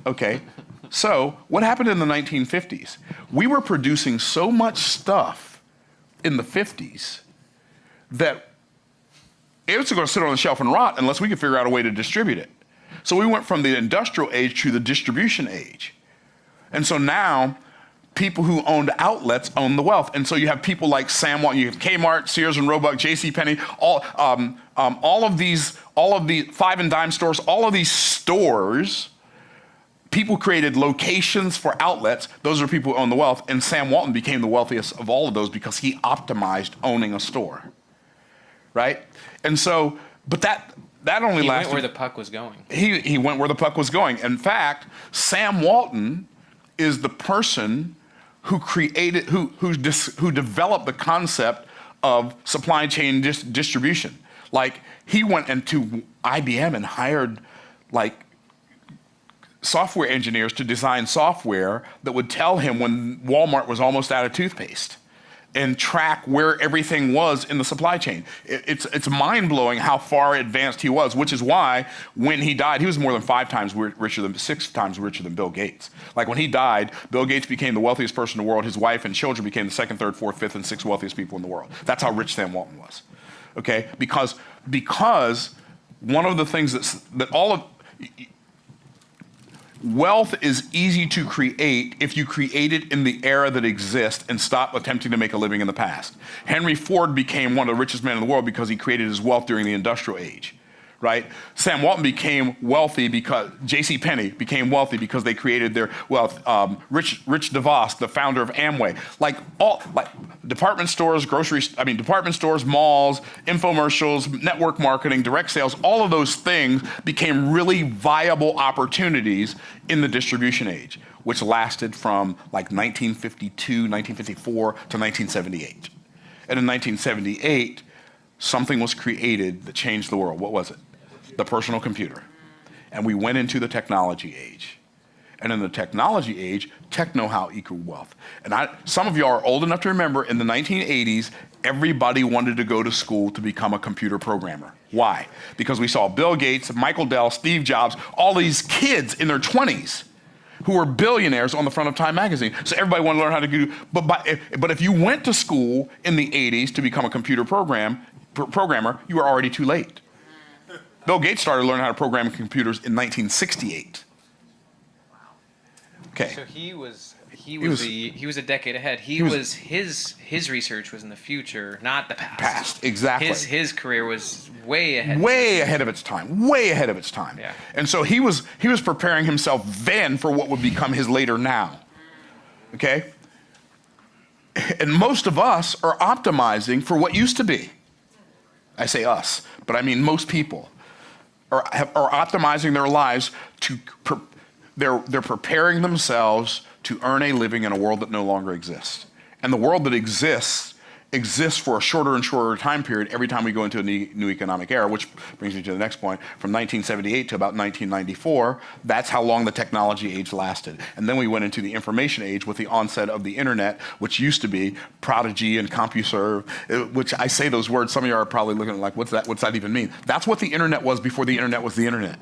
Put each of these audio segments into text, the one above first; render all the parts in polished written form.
Okay, so what happened in the 1950s? We were producing so much stuff in the 50s that it was going to sit on the shelf and rot unless we could figure out a way to distribute it. So we went from the industrial age to the distribution age. And so now, people who owned outlets own the wealth. And so you have people like Sam Walton, you have Kmart, Sears and Roebuck, JCPenney, all of the five and dime stores, all of these stores, people created locations for outlets. Those are people who own the wealth. And Sam Walton became the wealthiest of all of those because he optimized owning a store, right? And so, but that only lasted. He went where the puck was going. He went where the puck was going. In fact, Sam Walton is the person who created, who developed the concept of supply chain distribution. Like, he went into IBM and hired like software engineers to design software that would tell him when Walmart was almost out of toothpaste and track where everything was in the supply chain. It's mind-blowing how far advanced he was, which is why when he died, he was more than 6 times richer than Bill Gates. Like, when he died, Bill Gates became the wealthiest person in the world. His wife and children became the 2nd, 3rd, 4th, 5th, and 6th wealthiest people in the world. That's how rich Sam Walton was, okay? Because one of the things wealth is easy to create if you create it in the era that exists and stop attempting to make a living in the past. Henry Ford became one of the richest men in the world because he created his wealth during the industrial age, right? Sam Walton became wealthy because JCPenney became wealthy because they created their wealth. Rich DeVos, the founder of Amway, department stores, malls, infomercials, network marketing, direct sales, all of those things became really viable opportunities in the distribution age, which lasted from like 1952, 1954 to 1978. And in 1978, something was created that changed the world. What was it? The personal computer. And we went into the technology age. And in the technology age, tech know-how equaled wealth. And some of you are old enough to remember in the 1980s, everybody wanted to go to school to become a computer programmer. Why? Because we saw Bill Gates, Michael Dell, Steve Jobs, all these kids in their 20s who were billionaires on the front of Time magazine. So everybody wanted to learn how to do, but if you went to school in the 80s to become a computer programmer, you were already too late. Bill Gates started learning how to program computers in 1968. Okay. So he was a decade ahead. His research was in the future, not the past. Exactly. His career was way ahead. Way ahead of its time. Way ahead of its time. Yeah. And so he was preparing himself then for what would become his later now. Okay? And most of us are optimizing for what used to be. I say us, but I mean most people are optimizing their lives they're preparing themselves to earn a living in a world that no longer exists. And the world that exists for a shorter and shorter time period every time we go into a new economic era, which brings me to the next point. From 1978 to about 1994, that's how long the technology age lasted. And then we went into the information age with the onset of the internet, which used to be Prodigy and CompuServe, which I say those words, some of you are probably looking at like, what's that even mean? That's what the internet was before the internet was the internet,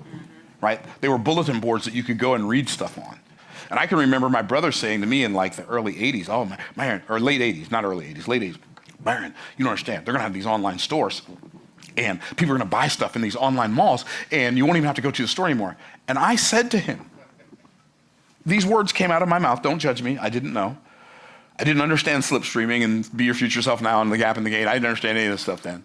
right? They were bulletin boards that you could go and read stuff on. And I can remember my brother saying to me in like the early 80s, or late 80s, not early 80s, late 80s, Byron, you don't understand. They're going to have these online stores, and people are going to buy stuff in these online malls, and you won't even have to go to the store anymore. And I said to him, these words came out of my mouth. Don't judge me. I didn't know. I didn't understand slipstreaming and be your future self now and the gap in the gate. I didn't understand any of this stuff then.